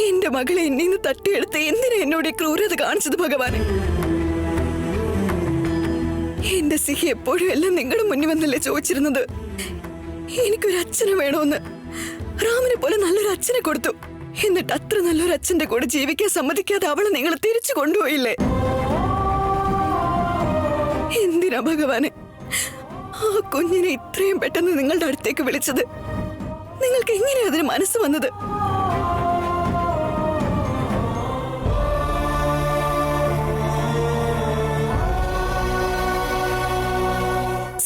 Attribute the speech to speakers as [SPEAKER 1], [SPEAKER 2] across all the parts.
[SPEAKER 1] എന്റെ മകളെ എന്നെ നിന്ന് തട്ടിയെടുത്ത് എന്തിനാ എന്നോട് ഈ ക്രൂരത കാണിച്ചത് ഭഗവാനെ? എന്റെ സിഹി എപ്പോഴും എല്ലാം നിങ്ങളുടെ മുന്നിൽ വന്നല്ലേ ചോദിച്ചിരുന്നത്. എനിക്കൊരു അച്ഛനെ വേണമെന്ന്. റാമിനെ പോലെ നല്ലൊരു അച്ഛനെ കൊടുത്തു. എന്നിട്ട് അത്ര നല്ലൊരു അച്ഛന്റെ കൂടെ ജീവിക്കാൻ സമ്മതിക്കാതെ അവളെ നിങ്ങൾ തിരിച്ചു കൊണ്ടുപോയില്ലേ? എന്തിനാ ഭഗവാനെ ആ കുഞ്ഞിനെ ഇത്രയും പെട്ടെന്ന് നിങ്ങളുടെ അടുത്തേക്ക് വിളിച്ചത്? നിങ്ങൾക്ക് എങ്ങനെയാ അതിന് മനസ്സ് വന്നത്?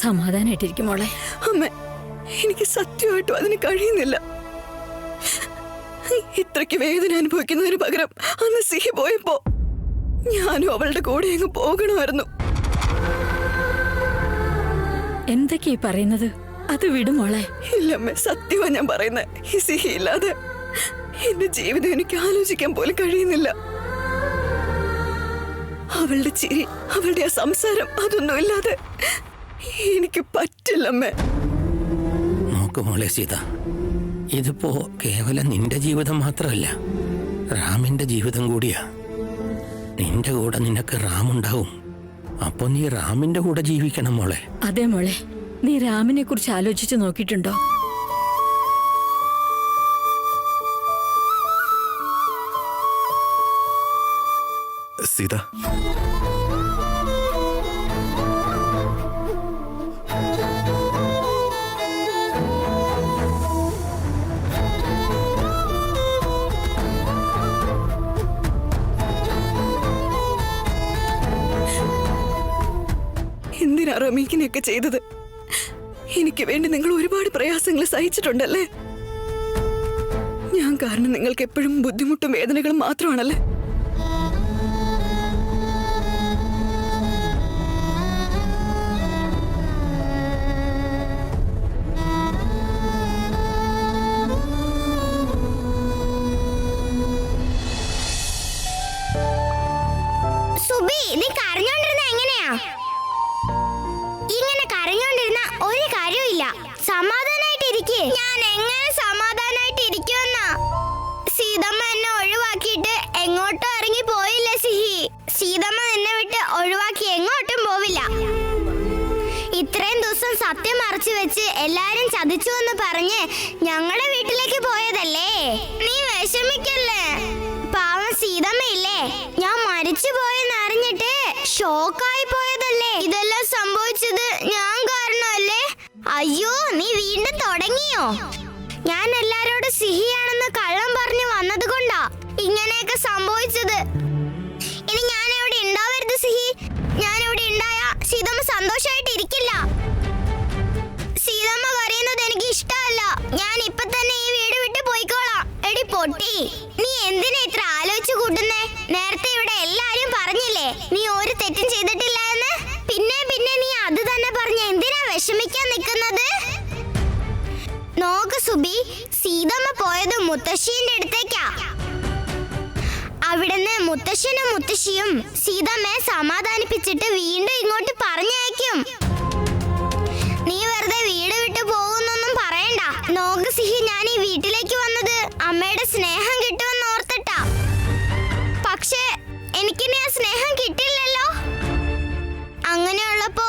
[SPEAKER 2] സമാധാനായിട്ടിരിക്കും മോളെ.
[SPEAKER 1] അമ്മ, എനിക്ക് സത്യമായിട്ടും അതിന് കഴിയുന്നില്ല. ഇത്രയ്ക്ക് വേദന അനുഭവിക്കുന്നതിന് പകരം അന്ന് സിഹി പോയപ്പോ ഞാനും അവളുടെ കൂടെ അങ്ങ് പോകണമായിരുന്നു.
[SPEAKER 2] എന്തൊക്കെയാ പറയുന്നത്? അത് വിടുമോളെ.
[SPEAKER 1] ഇല്ലമ്മ, സത്യമാ ഞാൻ പറയുന്നത്. ഈ സിഹി ഇല്ലാതെ എന്റെ ജീവിതം എനിക്ക് ആലോചിക്കാൻ പോലും കഴിയുന്നില്ല. അവളുടെ ചിരി, അവളുടെ ആ സംസാരം, അതൊന്നും ഇല്ലാതെ എനിക്ക് പറ്റില്ലമ്മേ.
[SPEAKER 3] നോക്ക് മോളെ സീത, ഇതിപ്പോ കേവലം നിന്റെ ജീവിതം മാത്രമല്ല, റാമിന്റെ ജീവിതം കൂടിയാ. നിന്റെ കൂടെ നിനക്ക് റാമുണ്ടാവും. അപ്പൊ നീ റാമിന്റെ കൂടെ ജീവിക്കണം മോളെ.
[SPEAKER 2] അതെ മോളെ, നീ രാമിനെ കുറിച്ച് ആലോചിച്ചു നോക്കിയിട്ടുണ്ടോ?
[SPEAKER 4] സീത,
[SPEAKER 1] എന്തിനാ റമീക്കിനെയൊക്കെ ചെയ്തത്? എനിക്ക് വേണ്ടി നിങ്ങൾ ഒരുപാട് പ്രയാസങ്ങൾ സഹിച്ചിട്ടുണ്ടല്ലേ? ഞാൻ കാരണം നിങ്ങൾക്ക് എപ്പോഴും ബുദ്ധിമുട്ടും വേദനകളും മാത്രമാണല്ലേ?
[SPEAKER 5] സുബി, നീ കരഞ്ഞോണ്ടിരുന്ന എങ്ങനെയാ? ഇങ്ങനെ കരഞ്ഞോണ്ടിരുന്ന ഒരു കാര്യമില്ല. സമാധാനായിട്ടിരിക്കേ. ഞാൻ എങ്ങനെ സമാധാനായിട്ടിരിക്കുമെന്നാ? സീതമ്മ എന്നെ ഒഴിവാക്കിയിട്ട് എങ്ങോട്ടും ഇറങ്ങി പോയില്ല സിഹി. സീതമ്മ നിന്നെ വിട്ട് ഒഴിവാക്കി എങ്ങോട്ടും പോവില്ല. ഇത്രയും ദിവസം സത്യം മറച്ചു വെച്ച് എല്ലാരും ചതിച്ചു എന്ന് പറഞ്ഞ് ഞങ്ങളുടെ വീട്ടിലേക്ക് പോയതല്ലേ? നീ വിഷമിക്കല്ലേ. പാവം സീതമ്മയില്ലേ, ഞാൻ മരിച്ചു പോയെന്ന് അറിഞ്ഞിട്ട് ഷോക്കായി പോയതല്ലേ? ഇതെല്ലാം സംഭവിച്ചത് ഞാൻ കാരണമല്ലേ? അയ്യോ, നീ വീണ്ടും തുടങ്ങിയോ? ഞാൻ എല്ലാരോടും സിഹിയാണെന്ന് കള്ളം പറഞ്ഞു വന്നത് കൊണ്ടാ ഇങ്ങനെയൊക്കെ സംഭവിച്ചത്. ഇനി ഞാൻ ഇവിടെ ഉണ്ടാവരുത് സിഹി. ഞാൻ ഇവിടെ ഉണ്ടായ സീതമ്മ സന്തോഷമായിട്ട് ഇരിക്കില്ല. സീതമ്മ കരയുന്നത് എനിക്ക് ഇഷ്ടമല്ല. ഞാൻ ഇപ്പൊ തന്നെ ഈ വീട് വിട്ട് പോയിക്കോളാം. എടി പൊട്ടി, നീ എന്തിനാ ഇത്ര ആലോചിച്ചു കൂട്ടുന്നേ? നേരത്തെ ഇവിടെ എല്ലാരും പറഞ്ഞില്ലേ നീ ഒരു തെറ്റും ചെയ്തിട്ടില്ല എന്ന്. പിന്നെ പിന്നെ നീ അത് തന്നെ പറഞ്ഞ എന്തിനാ വിഷമിക്കാൻ നിൽക്കുന്നത്? നോക്ക് സുബി, സീതമ്മ പോയത് മുത്തശ്ശീന്റെ അടുത്തേക്കാ. അവിടുന്ന് മുത്തശ്ശനും മുത്തശ്ശിയും സീതമ്മയെ സമാധാനിപ്പിച്ചിട്ട് വീണ്ടും ഇങ്ങോട്ട് പറഞ്ഞയക്കും. നീ വെറുതെ വീട് വിട്ട് പോകുന്നൊന്നും പറയണ്ട. നോക്ക് സിഹി, ഞാൻ ഈ വീട്ടിലേക്ക് വന്നത് അമ്മയുടെ സ്നേഹം കിട്ടുമെന്ന് ഓർത്തിട്ടാ. പക്ഷേ എനിക്കിനി ആ സ്നേഹം കിട്ടില്ലല്ലോ. അങ്ങനെയുള്ളപ്പോ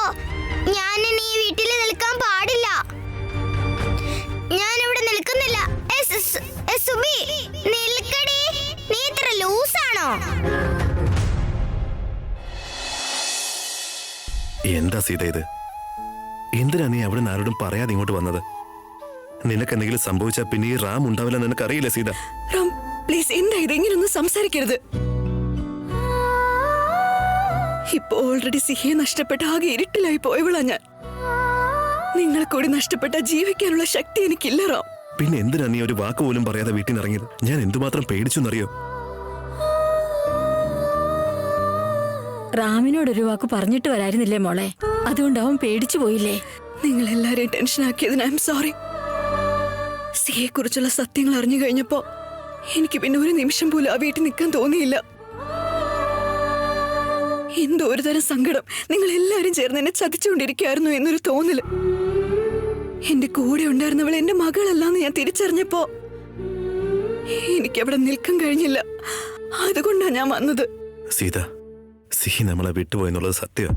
[SPEAKER 5] ഞാൻ ഇനി ഈ വീട്ടിൽ നിൽക്കാൻ പാടില്ല. ഞാൻ ഇവിടെ നിൽക്കുന്നില്ല. സുബി, നിൽക്കടി. നീ ഇത്ര ലൂസാണോ?
[SPEAKER 4] എന്താ സീത ഇത്? എന്തിനാ നീ അവിടെ നിന്ന് ആരോടും പറയാതെ ഇങ്ങോട്ട് വന്നത്? നിനക്ക് എന്തെങ്കിലും സംഭവിച്ചാൽ പിന്നെ ഈ റാം ഉണ്ടാവില്ല നിനക്കറിയില്ല സീത.
[SPEAKER 1] റാം, പ്ലീസ്, എന്താ ഇത്? ഇങ്ങനൊന്നും സംസാരിക്കരുത്. ഇപ്പൊ ഓൾറെഡി സിഹിയെ നഷ്ടപ്പെട്ട ആകെ ഇരുട്ടിലായി പോയവളാ ഞാൻ. നിങ്ങളെ കൂടി നഷ്ടപ്പെട്ട ജീവിക്കാനുള്ള ശക്തി എനിക്കില്ല റാം.
[SPEAKER 4] പിന്നെ എന്തിനാ നീ ഒരു വാക്ക് പോലും പറയാതെ വീട്ടിൽ നിന്ന് ഇറങ്ങിയത്? ഞാൻ എന്തുമാത്രം പേടിച്ചെന്നറിയോ?
[SPEAKER 2] റാമിനോടൊരു വാക്ക് പറഞ്ഞിട്ട് വരായിരുന്നില്ലേ മോളെ? അതുകൊണ്ട് അവൻ പേടിച്ചു പോയില്ലേ?
[SPEAKER 1] നിങ്ങൾ എല്ലാരെയും ടെൻഷനാക്കിയതിന് ഐ എം സോറി. സിയെ കുറിച്ചുള്ള സത്യങ്ങൾ അറിഞ്ഞു കഴിഞ്ഞപ്പോ എനിക്ക് പിന്നെ ഒരു നിമിഷം പോലും ആ വീട്ടിൽ നിൽക്കാൻ തോന്നിയില്ല. എന്തോ ഒരു തരം സങ്കടം. നിങ്ങൾ എല്ലാരും ചേർന്ന് എന്നെ ചതിച്ചുകൊണ്ടിരിക്കുകയായിരുന്നു എന്നൊരു തോന്നല്. എന്റെ കൂടെ ഉണ്ടായിരുന്നവൾ എന്റെ മകളല്ലാന്ന് ഞാൻ തിരിച്ചറിഞ്ഞപ്പോ എനിക്കവിടെ നിൽക്കാൻ കഴിഞ്ഞില്ല. അതുകൊണ്ടാണ് ഞാൻ വന്നത്.
[SPEAKER 4] സീത, സിഹി നമ്മളെ വിട്ടുപോയെന്നുള്ളത് സത്യം.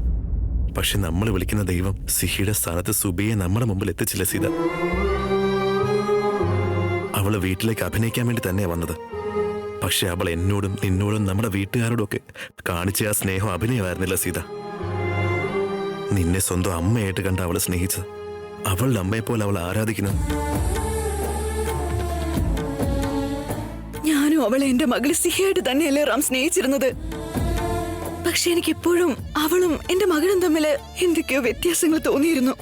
[SPEAKER 4] പക്ഷെ നമ്മൾ വിളിക്കുന്ന ദൈവം സിഹിയുടെ സ്ഥാനത്ത് സുബിയെ നമ്മുടെ മുമ്പിൽ എത്തിച്ചില്ല സീത. അവള് വീട്ടിലേക്ക് അഭിനയിക്കാൻ വേണ്ടി തന്നെയാ വന്നത്. പക്ഷെ അവൾ എന്നോടും നിന്നോടും നമ്മുടെ വീട്ടുകാരോടും ഒക്കെ കാണിച്ച ആ സ്നേഹം അഭിനയമായിരുന്നില്ല സീത. നിന്നെ സ്വന്തം അമ്മയായിട്ട് കണ്ട അവളെ സ്നേഹിച്ചത്, അവളുടെ അമ്മയെ പോലെ അവൾ ആരാധിക്കുന്നത്.
[SPEAKER 1] ഞാനും അവളെ എന്റെ മകൾ സിഹിയായിട്ട് തന്നെയല്ലേ റാം സ്നേഹിച്ചിരുന്നത്. പക്ഷെ എനിക്ക് എപ്പോഴും അവളും എന്റെ മകളും തമ്മില് എന്തൊക്കെയോ വ്യത്യാസങ്ങൾ തോന്നിയിരുന്നു.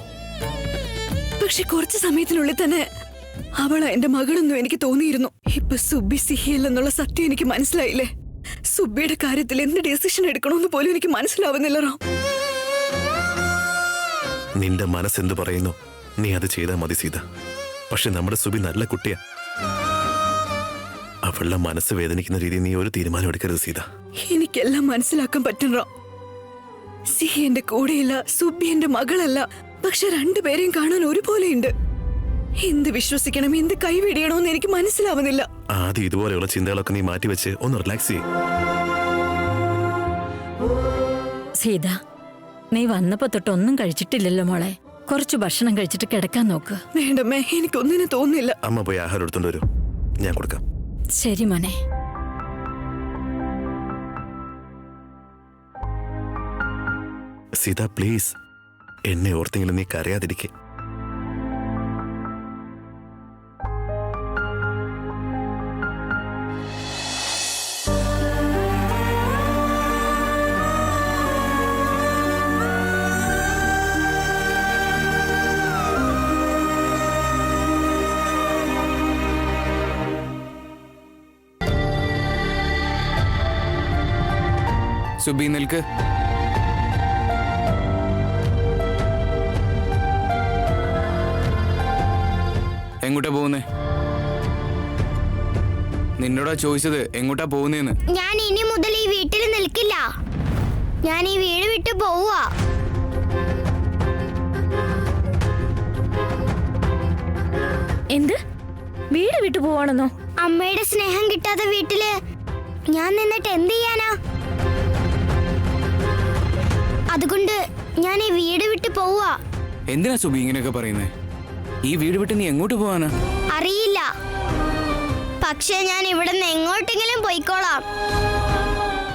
[SPEAKER 1] പക്ഷെ കുറച്ചു സമയത്തിനുള്ളിൽ തന്നെ അവളാ എന്റെ മകളെന്നും എനിക്ക് തോന്നിയിരുന്നു. ഇപ്പൊ സുബി സിഹിയല്ലെന്നുള്ള സത്യം എനിക്ക് മനസ്സിലായില്ലേ. സുബിയുടെ കാര്യത്തിൽ എന്ത് ഡിസിഷൻ എടുക്കണമെന്ന് പോലും എനിക്ക് മനസ്സിലാവുന്നില്ല റാം.
[SPEAKER 4] നിന്റെ മനസ്സെന്ത് പറയുന്നു നീ അത് ചെയ്താൽ മതി സീത. പക്ഷെ നമ്മുടെ സുബി നല്ല കുട്ടിയാ. അവളുടെ മനസ്സ് വേദനിക്കുന്ന രീതിയിൽ നീ ഒരു തീരുമാനം എടുക്കരുത് സീത.
[SPEAKER 1] എനിക്കെല്ലാം മനസ്സിലാക്കാൻ പറ്റും റാം. സിഹി എന്റെ കൂടെയില്ല, സുബി എന്റെ മകളല്ല. പക്ഷെ രണ്ടുപേരെയും കാണാൻ ഒരുപോലെയുണ്ട്. എന്ത് വിശ്വസിക്കണം, എന്ത് കൈവിടിയണമെന്ന് എനിക്ക് മനസ്സിലാവുന്നില്ല.
[SPEAKER 4] ആദ്യം ഇതുപോലെയുള്ള ചിന്തകളൊക്കെ നീ മാറ്റിവെച്ച് ഒന്ന് റിലാക്സ് ചെയ്യും.
[SPEAKER 2] സീത, നീ വന്നപ്പോ തൊട്ടൊന്നും കഴിച്ചിട്ടില്ലല്ലോ മോളെ. കുറച്ച് ഭക്ഷണം കഴിച്ചിട്ട് കിടക്കാൻ നോക്ക്.
[SPEAKER 1] വേണ്ടമ്മേ, എനിക്കൊന്നിനും തോന്നില്ല.
[SPEAKER 4] അമ്മ പോയി ആഹാരം എടുത്തോണ്ട് വരൂ, ഞാൻ കൊടുക്കാം.
[SPEAKER 2] ശരി മോനെ.
[SPEAKER 4] സീത പ്ലീസ്, എന്നെ ഓർത്തെങ്കിലും നീ കരയാതിരിക്കെ.
[SPEAKER 6] സുബി നിൽക്ക്. എങ്ങോട്ടാ പോകുന്നേ? നിന്നോടാ ചോദിച്ചത് എങ്ങോട്ടാ പോകുന്നേന്ന്.
[SPEAKER 5] ഞാൻ ഇനി മുതൽ ഈ വീട്ടിൽ നിൽക്കില്ല. ഞാൻ ഈ വീട് വിട്ട് പോവുക.
[SPEAKER 2] എന്ത്? വീട് വിട്ടു പോവാണെന്നോ?
[SPEAKER 5] അമ്മയുടെ സ്നേഹം കിട്ടാത്ത വീട്ടില് ഞാൻ നിന്നിട്ട് എന്ത് ചെയ്യാനാ? അതുകൊണ്ട് ഞാൻ ഈ വീട് വിട്ട് പോവുക.
[SPEAKER 6] എന്തിനാ സുബി ഇങ്ങനെയൊക്കെ പറയുന്നേ? ഈ വീട് വിട്ട് നീ എങ്ങോട്ട് പോവാനാ?
[SPEAKER 5] അറിയില്ല, പക്ഷെ ഞാൻ ഇവിടെ നിന്ന് എങ്ങോട്ടെങ്കിലും പോയിക്കോളാം.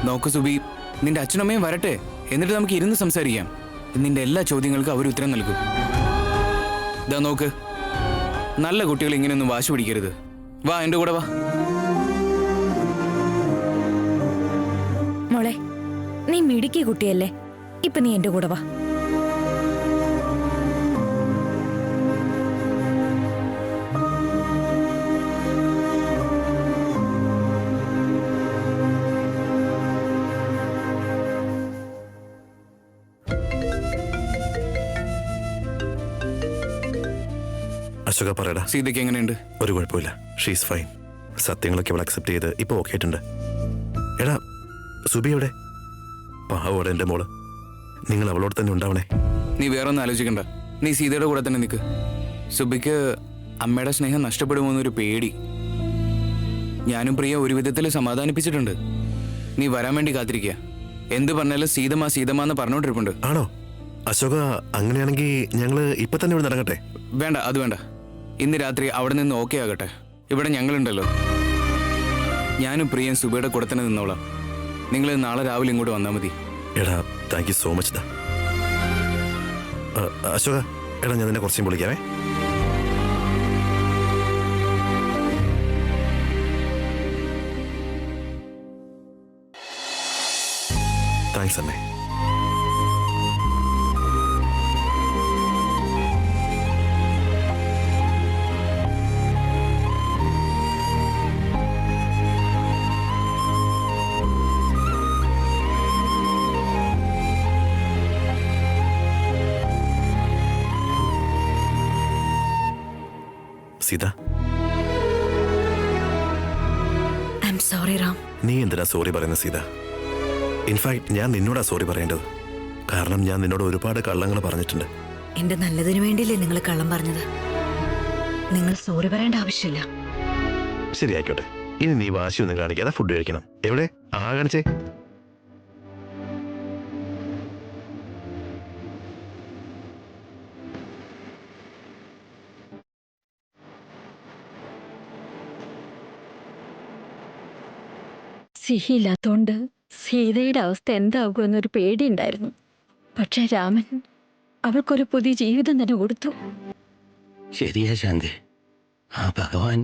[SPEAKER 6] നോക്ക് സുബി, നിന്റെ അച്ഛനമ്മയും വരട്ടെ, എന്നിട്ട് നമുക്ക് ഇരുന്ന് സംസാരിക്കാം. നിന്റെ എല്ലാ ചോദ്യങ്ങൾക്കും അവർ ഉത്തരം നൽകും. ഇതാ നോക്ക്, നല്ല കുട്ടികൾ ഇങ്ങനെയൊന്നും വാശി പിടിക്കരുത്. വാ, എന്റെ കൂടെ വാ.
[SPEAKER 2] മോളെ, നീ മിടുക്കിയ കുട്ടിയല്ലേ. ഇപ്പൊ നീ എന്റെ കൂടെ വാ.
[SPEAKER 4] അശോക പറയടാ.
[SPEAKER 6] സീതയ്ക്ക് എങ്ങനെയുണ്ട്?
[SPEAKER 4] ഒരു കുഴപ്പമില്ല, ഷീസ് ഫൈൻ. സത്യങ്ങളൊക്കെ അവൾ അക്സെപ്റ്റ് ചെയ്ത് ഇപ്പൊ ഓക്കെ ആയിട്ടുണ്ട്. എടാ സുബി എവിടെ? പാവോടെ എന്റെ മോള്. നിങ്ങൾ അവളോട് തന്നെ ഉണ്ടാവണേ.
[SPEAKER 6] നീ വേറൊന്നും ആലോചിക്കണ്ട. നീ സീതയുടെ കൂടെ തന്നെ നിൽക്ക്. സുബിക്ക് അമ്മയുടെ സ്നേഹം നഷ്ടപ്പെടുമോന്നൊരു പേടി. ഞാനും പ്രിയ ഒരു വിധത്തിൽ സമാധാനിപ്പിച്ചിട്ടുണ്ട്. നീ വരാൻ വേണ്ടി കാത്തിരിക്കുക. എന്ത് പറഞ്ഞാലും സീതമ്മ സീതമ്മ എന്ന് പറഞ്ഞോണ്ടിരിപ്പുണ്ട്.
[SPEAKER 4] ആണോ അശോക? അങ്ങനെയാണെങ്കിൽ ഞങ്ങള് ഇപ്പൊ തന്നെ ഇവിടെ നടക്കട്ടെ?
[SPEAKER 6] വേണ്ട, അത് വേണ്ട. ഇന്ന് രാത്രി അവിടെ നിന്ന് ഓക്കെ ആകട്ടെ. ഇവിടെ ഞങ്ങളുണ്ടല്ലോ. ഞാനും പ്രിയൻ സുബിയുടെ കൂടെ തന്നെ നിന്നോളാം. നിങ്ങൾ നാളെ രാവിലെ ഇങ്ങോട്ട് വന്നാൽ മതി.
[SPEAKER 4] എടാ thank you so much. Ashoka, എടാ ഞാൻ നിന്നെ കുറച്ചും വിളിക്കാവേ. താങ്ക്സ് അമ്മേ. Sita,
[SPEAKER 2] I am sorry Ram.
[SPEAKER 4] നീ എന്തിനാ സോറി പറയുന്നത് സീത? ഇൻഫാക്ട് ഞാൻ നിന്നോടാ സോറി പറയേണ്ടത്. കാരണം ഞാൻ നിന്നോട് ഒരുപാട് കള്ളങ്ങൾ പറഞ്ഞിട്ടുണ്ട്.
[SPEAKER 7] എന്റെ നല്ലതിനു വേണ്ടിയല്ലേ നിങ്ങൾ കള്ളം പറഞ്ഞത്? നിങ്ങൾ സോറി പറയേണ്ട ആവശ്യമില്ല.
[SPEAKER 4] ശരി, ആയിക്കോട്ടെ. ഇനി നീ വാശിയൊന്നും കാണിക്കാതെ ഫുഡ് കഴിക്കണം. എവിടെ കാണിച്ചേ.
[SPEAKER 2] സിഹിയില്ലാത്തോണ്ട് സീതയുടെ അവസ്ഥ എന്താകുമെന്നൊരു പേടിയുണ്ടായിരുന്നു. പക്ഷെ രാമൻ അവൾക്കൊരു പുതിയ ജീവിതം തന്നെ കൊടുത്തു.
[SPEAKER 3] ശരിയാ ശാന്തി. ആ ഭഗവാൻ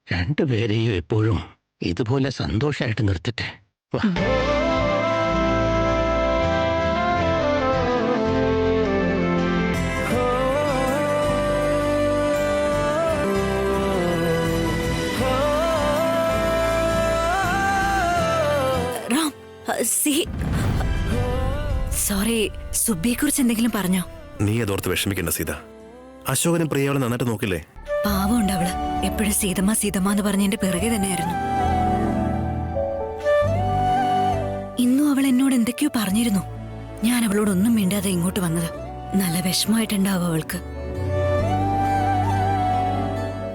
[SPEAKER 3] രണ്ടുപേരെയും എപ്പോഴും ഇതുപോലെ സന്തോഷമായിട്ട് നിർത്തട്ടെ. വാ.
[SPEAKER 7] റാം, സോറി, സുബിയെ കുറിച്ച് എന്തെങ്കിലും പറഞ്ഞോ?
[SPEAKER 4] നീ അതോർത്ത് വിഷമിക്കണ്ട സീത. അശോകനും പ്രിയവളെ നന്നായിട്ട് നോക്കില്ലേ?
[SPEAKER 7] പാവമുണ്ട് അവള്. എപ്പോഴും സീതമ്മ സീതമ്മ എന്ന് പറഞ്ഞ എന്റെ പിറകെ തന്നെയായിരുന്നു. ഇന്നും അവൾ എന്നോട് എന്തൊക്കെയോ പറഞ്ഞിരുന്നു. ഞാൻ അവളോടൊന്നും മിണ്ടാതെ ഇങ്ങോട്ട് വന്നത്. നല്ല വിഷമമായിട്ടുണ്ടാവും അവൾക്ക്.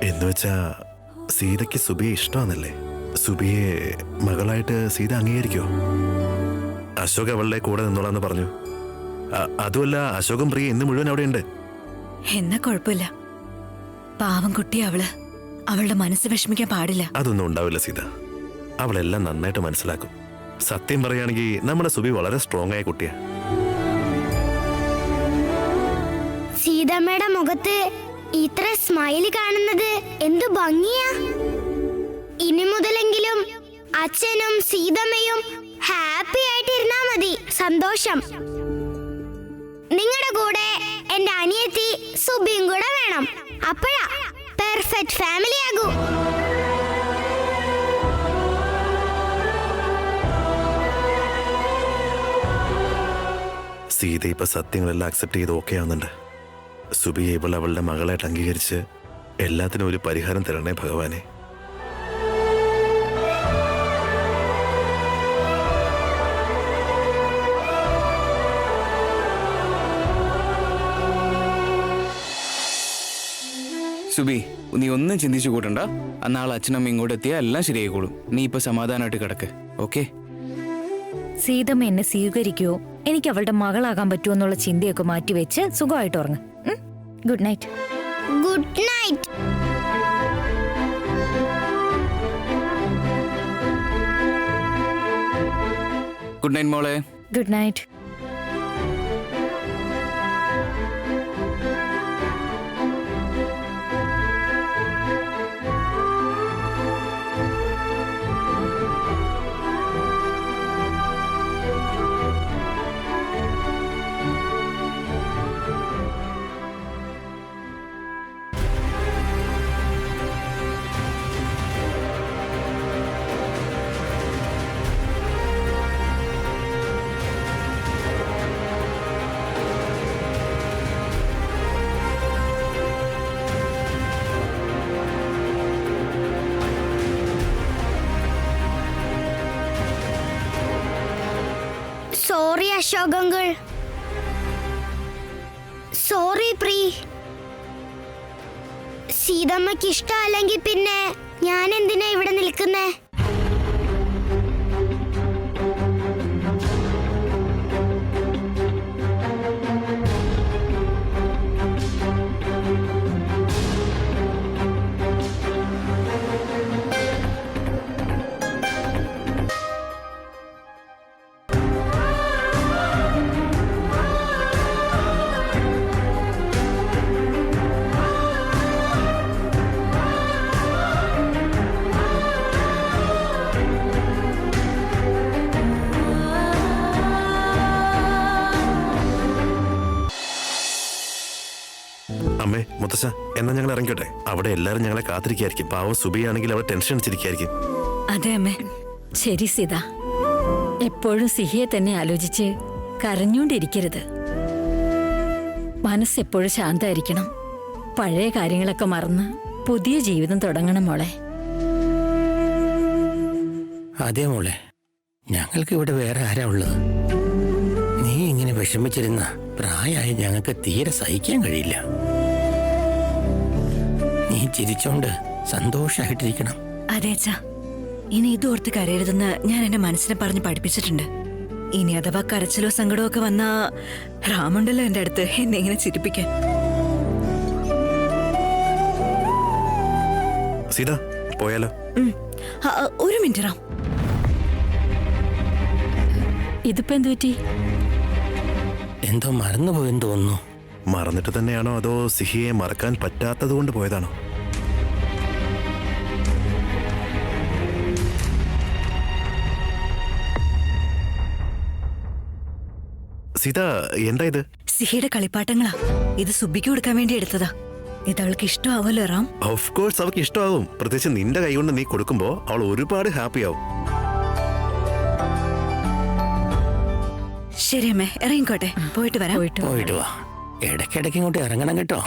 [SPEAKER 4] എന്നുവെച്ചാ സീതയ്ക്ക് സുബിയെ ഇഷ്ടമാണല്ലേ? സുബിയെ മകളായിട്ട് സീത അംഗീകരിക്കോ? അശോക് അവളുടെ കൂടെ നിന്നോളാന്ന് പറഞ്ഞു. അതുമല്ല, അശോകും പ്രിയ ഇന്ന് മുഴുവൻ അവിടെ ഉണ്ട്.
[SPEAKER 7] എന്നാ കുഴപ്പമില്ല. പാവം കുട്ടി അവള്. അവളുടെ മനസ്സ് വിഷമിക്കാൻ പാടില്ല.
[SPEAKER 4] അതൊന്നും ഉണ്ടാവില്ല സീത. അവളെല്ലാം നന്നായിട്ട് മനസ്സിലാക്കും. സത്യം പറയുകയാണെങ്കിൽ നമ്മുടെ സുബി വളരെ സ്ട്രോങ് ആയ കുട്ടിയാ.
[SPEAKER 5] സീതമ്മയുടെ മുഖത്ത് ഇത്ര സ്മൈല് കാണുന്നത് എന്തു ഭംഗിയാ. ഇനി മുതലെങ്കിലും അച്ഛനും സീതമ്മയും ഹാപ്പി ആയിട്ടിരുന്നാ മതി. സന്തോഷം. നിങ്ങളുടെ കൂടെ എന്റെ അനിയത്തി സുബിയും കൂടെ വേണം. അപ്പോഴാ പെർഫെക്റ്റ് ഫാമിലി ആകൂ.
[SPEAKER 4] സീത ഇപ്പൊ സത്യങ്ങളെല്ലാം അക്സെപ്റ്റ് ചെയ്ത് ഓക്കെ ആവുന്നുണ്ട്. സുബിയെ ഇവൾ അവളുടെ മകളായിട്ട് അംഗീകരിച്ച് എല്ലാത്തിനും ഒരു പരിഹാരം തരണേ ഭഗവാനെ.
[SPEAKER 6] സുബി, നീ ഒന്നും ചിന്തിച്ചു കൂട്ടണ്ട. അന്നാൾ അച്ഛനമ്മ ഇങ്ങോട്ട് എത്തിയാൽ എല്ലാം ശരിയായിക്കോളും. നീ ഇപ്പൊ സമാധാനമായിട്ട് കിടക്ക്. ഓക്കെ?
[SPEAKER 8] സീതമ്മ എന്നെ സ്വീകരിക്കുവോ, എനിക്ക് അവളുടെ മകളാകാൻ പറ്റുമോ എന്നുള്ള ചിന്തയൊക്കെ മാറ്റിവെച്ച് സുഖമായിട്ട് ഉറങ്ങ്. Good night.
[SPEAKER 5] Good night.
[SPEAKER 6] Good night മോളെ.
[SPEAKER 8] Good night.
[SPEAKER 5] Sorry Ashok uncle. Sorry പ്രീ. സീതമ്മക്ക് ഇഷ്ടമല്ലെങ്കിൽ പിന്നെ ഞാൻ എന്തിനാ ഇവിടെ നിൽക്കുന്നേ?
[SPEAKER 4] അമ്മേ, മുത്തശ്ശ, എന്നാ ഞങ്ങൾ ഇറങ്ങിക്കോട്ടെ? അവിടെ എല്ലാരും ഞങ്ങളെ കാത്തിരിക്കായിരിക്കും. പാവം സുബിയാണെങ്കിൽ അവിടെ ടെൻഷൻ അടിച്ചിരിക്കായിരിക്കും.
[SPEAKER 7] അതെ അമ്മേ.
[SPEAKER 2] ശരി സീത, എപ്പോഴും സിഹിയെ തന്നെ ആലോചിച്ച് കരഞ്ഞുകൊണ്ടിരിക്കരുത്. മനസ്സെപ്പോഴും ശാന്തമായിരിക്കണം. പഴയ കാര്യങ്ങളൊക്കെ മറന്ന് പുതിയ ജീവിതം തുടങ്ങണം മോളെ.
[SPEAKER 3] അതെ മോളെ, ഞങ്ങൾക്ക് ഇവിടെ വേറെ ആരാ ഉള്ളത്? നീ ഇങ്ങനെ വിഷമിച്ചിരുന്ന പ്രായമായി ഞങ്ങൾക്ക് തീരെ സഹിക്കാൻ കഴിയില്ല. നീ ചിരിച്ചോണ്ട് സന്തോഷായിട്ടിരിക്കണം.
[SPEAKER 7] അതെ അച്ഛാ, ഇനി ഇതോർത്ത് കരയരുതെന്ന് ഞാൻ എന്റെ മനസ്സിനെ പറഞ്ഞ് പഠിപ്പിച്ചിട്ടുണ്ട്. ഇനി അഥവാ കരച്ചിലോ സങ്കടമോ ഒക്കെ വന്നാ രാമുണ്ടല്ലോ എന്റെ അടുത്ത് എന്നെ ഇങ്ങനെ ചിരിപ്പിക്കാൻ.
[SPEAKER 4] സീത പോയാലോ?
[SPEAKER 7] ഒരു മിനിറ്റ് റാം.
[SPEAKER 2] ഇതിപ്പോ എന്ത് പറ്റി?
[SPEAKER 3] എന്തോ മറന്നുപോയെന്ന് തോന്നുന്നു.
[SPEAKER 4] മറന്നിട്ട് തന്നെയാണോ അതോ സിഹിയെ മറക്കാൻ പറ്റാത്തത് കൊണ്ട് പോയതാണോ? സീത എന്താ ഇത്?
[SPEAKER 7] സിഹിയുടെ കളിപ്പാട്ടങ്ങളാ. ഇത് സുബിക്ക് കൊടുക്കാൻ വേണ്ടി എടുത്തതാ. ഇത് അവൾക്ക് ഇഷ്ടമാവല്ലോ റാം.
[SPEAKER 4] ഓഫ് കോഴ്സ് അവൾക്ക് ഇഷ്ടമാകും. പ്രത്യേകിച്ച് നിന്റെ കൈ കൊണ്ട് നീ കൊടുക്കുമ്പോ അവൾ ഒരുപാട് ഹാപ്പി ആവും.
[SPEAKER 7] ശരി അമ്മേ, ഇറങ്ങിക്കോട്ടെ. പോയിട്ട് വരാം.
[SPEAKER 3] പോയിട്ട് വാ. ഇടയ്ക്കിടയ്ക്ക് ഇങ്ങോട്ട് ഇറങ്ങണം കേട്ടോ.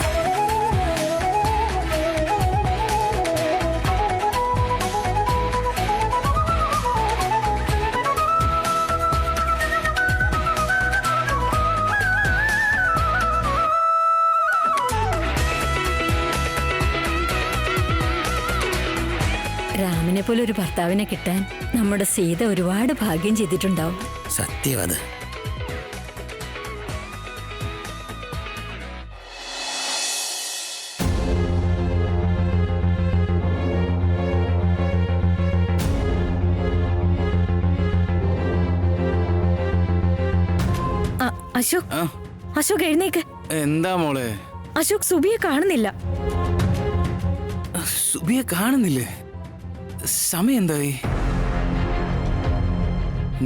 [SPEAKER 2] രാമനെ പോലെ ഒരു ഭർത്താവിനെ കിട്ടാൻ നമ്മുടെ സീത ഒരുപാട് ഭാഗ്യം ചെയ്തിട്ടുണ്ടാവും.
[SPEAKER 3] സത്യം അത്.
[SPEAKER 8] അശോക്,
[SPEAKER 6] ആ
[SPEAKER 8] അശോക് എഴുന്നേക്ക്.
[SPEAKER 6] എന്താ മോളെ?
[SPEAKER 8] അശോക് സുബിയെ കാണുന്നില്ല.
[SPEAKER 6] സുബിയെ കാണുന്നില്ലേ? സമയം എന്തായി?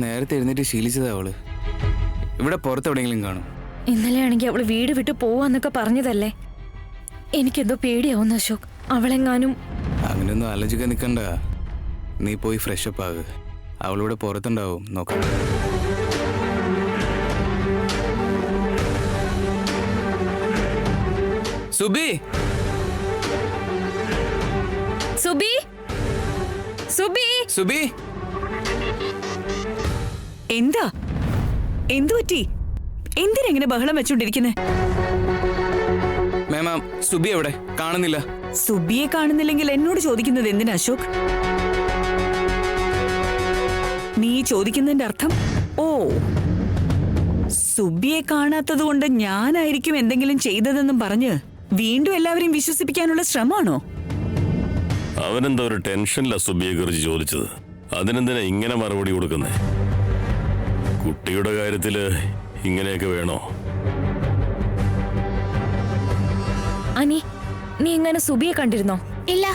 [SPEAKER 6] നേരത്തെ എഴുന്നേറ്റ് ശീലിച്ചതാ അവള്. ഇവിടെ പുറത്തെവിടെയെങ്കിലും കാണും.
[SPEAKER 8] ഇന്നലെയാണെങ്കിൽ അവള് വീട് വിട്ട് പോവാന്നൊക്കെ പറഞ്ഞതല്ലേ. എനിക്കെന്തോ പേടിയാവുന്നു അശോക്. അവളെങ്ങാനും.
[SPEAKER 6] അങ്ങനെയൊന്നും ആലോചിക്കാൻ നിൽക്കണ്ട. നീ പോയി ഫ്രഷപ്പ് ആക്. അവളിവിടെ പുറത്തുണ്ടാവും, നോക്കാം. സുബി,
[SPEAKER 8] സുബി, സുബി,
[SPEAKER 6] സുബി.
[SPEAKER 7] എന്താ? എന്തു പറ്റി? എന്തിനെങ്ങനെ ബഹളം വെച്ചോണ്ടിരിക്കുന്നെ?
[SPEAKER 6] മാം, സുബി എവിടെ? കാണുന്നില്ല.
[SPEAKER 7] സുബിയെ കാണുന്നില്ലെങ്കിൽ എന്നോട് ചോദിക്കുന്നത് എന്തിനാ അശോക്? നീ ചോദിക്കുന്നതിന്റെ അർത്ഥം? ഓ, സുബിയെ കാണാത്തത് കൊണ്ട് ഞാനായിരിക്കും എന്തെങ്കിലും ചെയ്തതെന്നും പറഞ്ഞ് വീണ്ടും എല്ലാവരെയും വിശ്വസിപ്പിക്കാനുള്ള ശ്രമമാണോ?
[SPEAKER 9] അവനെന്താ ഒരു ടെൻഷനില്ല സുബിയെ കുറിച്ച് ചോദിച്ചത്. അതിനെന്തിനാ ഇങ്ങനെ മറുപടി കൊടുക്കുന്നേ? കുട്ടിയുടെ കാര്യത്തില് ഇങ്ങനെയൊക്കെ വേണോ?
[SPEAKER 8] അനി, നീ ഇങ്ങനെ സുബിയെ കണ്ടിരുന്നോ?
[SPEAKER 5] ഇല്ല.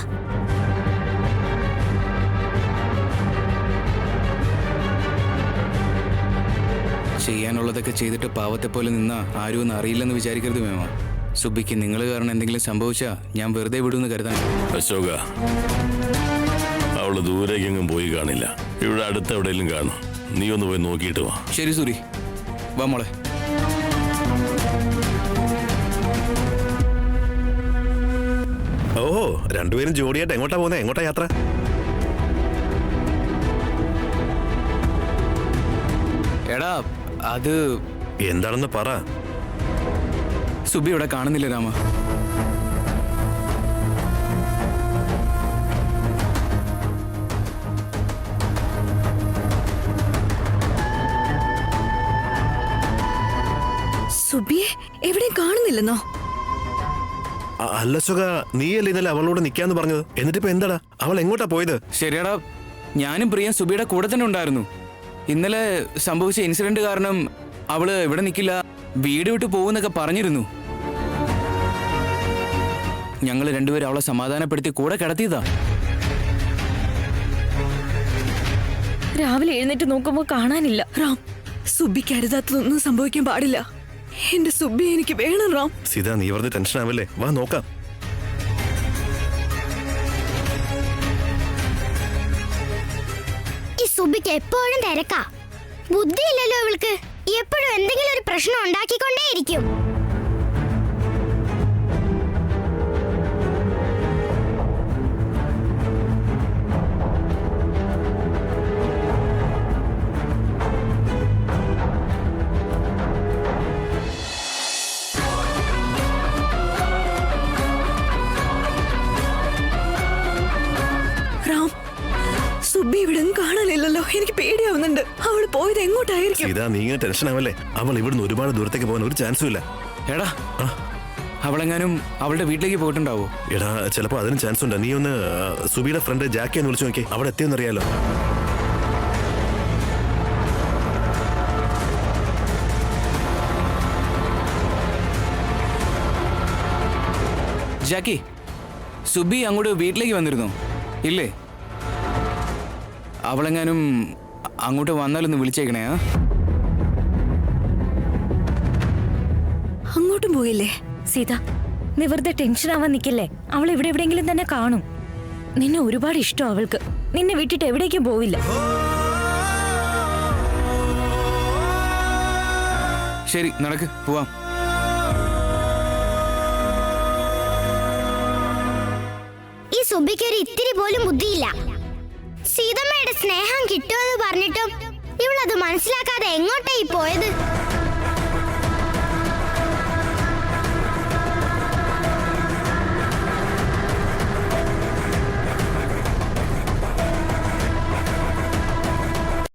[SPEAKER 6] ചെയ്യാനുള്ളതൊക്കെ ചെയ്തിട്ട് പാവത്തെ പോലെ നിന്നാ ആരും ഒന്നും അറിയില്ലെന്ന് വിചാരിക്കരുത് മേമ. സുബിക്ക് നിങ്ങൾ കാരണം എന്തെങ്കിലും സംഭവിച്ചാ ഞാൻ വെറുതെ വിടുമെന്ന് കരുതാൻ.
[SPEAKER 9] അശോക, അവള് ദൂരേക്കെങ്ങും പോയി കാണില്ല. ഇവിടെ അടുത്ത് എവിടെയെങ്കിലും കാണും. നീ ഒന്ന് പോയി നോക്കിയിട്ട് വാ.
[SPEAKER 6] ശരി സൂരി, വാ മോളെ.
[SPEAKER 4] ഓഹോ, രണ്ടുപേരും ജോഡിയായിട്ട് എങ്ങോട്ടാ പോകുന്നത്? എങ്ങോട്ടാ യാത്ര?
[SPEAKER 6] എടാ, അത്
[SPEAKER 4] എന്താണെന്ന് പറ.
[SPEAKER 6] സുബി ഇവിടെ കാണുന്നില്ല രാമ.
[SPEAKER 7] സുബിയെ എവിടെയും കാണുന്നില്ലെന്നോ?
[SPEAKER 4] അല്ല സുഖ, നീയല്ലേ ഇന്നലെ അവളോട് നിൽക്കാന്ന് പറഞ്ഞത്? എന്നിട്ടിപ്പോ എന്താടാ? അവൾ എങ്ങോട്ടാ പോയത്?
[SPEAKER 6] ശരിയാടാ, ഞാനും പ്രിയ സുബിയുടെ കൂടെ തന്നെ ഉണ്ടായിരുന്നു. ഇന്നലെ സംഭവിച്ച ഇൻസിഡന്റ് കാരണം അവള് ഇവിടെ നിൽക്കില്ല, വീട് വിട്ട് പോകുന്നൊക്കെ പറഞ്ഞിരുന്നു. ഞങ്ങൾ രണ്ടുപേരും അവളെ സമാധാനപ്പെടുത്തി കൂടെ കിടത്തിയതാ.
[SPEAKER 8] രാവിലെ എഴുന്നേറ്റ് നോക്കുമ്പോ കാണാനില്ല.
[SPEAKER 7] റാം, സുബിക്ക് അരുതാത്തതൊന്നും സംഭവിക്കാൻ പാടില്ല. എന്റെ സുബി എനിക്ക് വേണം റാം.
[SPEAKER 4] സീത, നീ വെറുതെ ടെൻഷൻ ആവല്ലേ, വാ നോക്കാം.
[SPEAKER 5] ഈ സുബിക്ക് എപ്പോഴും തിരക്കാ. ബുദ്ധിയില്ലല്ലോ ഇവൾക്ക്. എപ്പോഴും എന്തെങ്കിലും ഒരു പ്രശ്നം ഉണ്ടാക്കിക്കൊണ്ടേയിരിക്കും.
[SPEAKER 1] സുബി ഇവിടെ കാണാനില്ലല്ലോ. എനിക്ക് പേടിയാവുന്നുണ്ട്. അവള് പോയത് എങ്ങോട്ടായിരിക്കും?
[SPEAKER 4] സീത, നീ ഇങ്ങനെ ടെൻഷൻ ആവല്ലേ? അവൾ ഇവിടുന്ന് ഒരുപാട് ദൂരത്തേക്ക് പോകാൻ ഒരു ചാൻസും ഇല്ല.
[SPEAKER 6] എടാ, അവളെങ്ങാനും അവളുടെ വീട്ടിലേക്ക് പോയിട്ടുണ്ടാവോ?
[SPEAKER 4] എടാ, ചിലപ്പോ അതിനും ചാൻസ് ഉണ്ട്. നീ ഒന്ന് സുബിയുടെ ഫ്രണ്ട് ജാക്കിയെ വിളിച്ചു നോക്കി, അവിടെ എത്തിയെന്നറിയാലോ.
[SPEAKER 6] ജാക്കി, സുബി അങ്ങോട്ട് വീട്ടിലേക്ക് വന്നിരുന്നോ? ഇല്ലേ? അവളെങ്ങാനും അങ്ങോട്ട് വന്നാലൊന്ന് വിളിച്ചേക്കണേ.
[SPEAKER 1] അങ്ങോട്ടും പോയില്ലേ?
[SPEAKER 8] സീത, നീ വെറുതെ ടെൻഷൻ ആവാൻ നിൽക്കില്ലേ? അവൾ ഇവിടെ എവിടെയെങ്കിലും തന്നെ കാണും. നിന്നെ ഒരുപാട് ഇഷ്ടം അവൾക്ക്. നിന്നെ വിട്ടിട്ട് എവിടേക്കും പോവില്ല.
[SPEAKER 6] ശരി, നടക്ക്, പോവാം.
[SPEAKER 5] ഈ സുബിക്ക് ഒരു ഇത്തിരി പോലും ബുദ്ധിയില്ല. സീതമ്മയുടെ സ്നേഹം കിട്ടുമെന്ന് പറഞ്ഞിട്ടും ഇവളത് മനസ്സിലാക്കാതെ എങ്ങോട്ടായി പോയത്?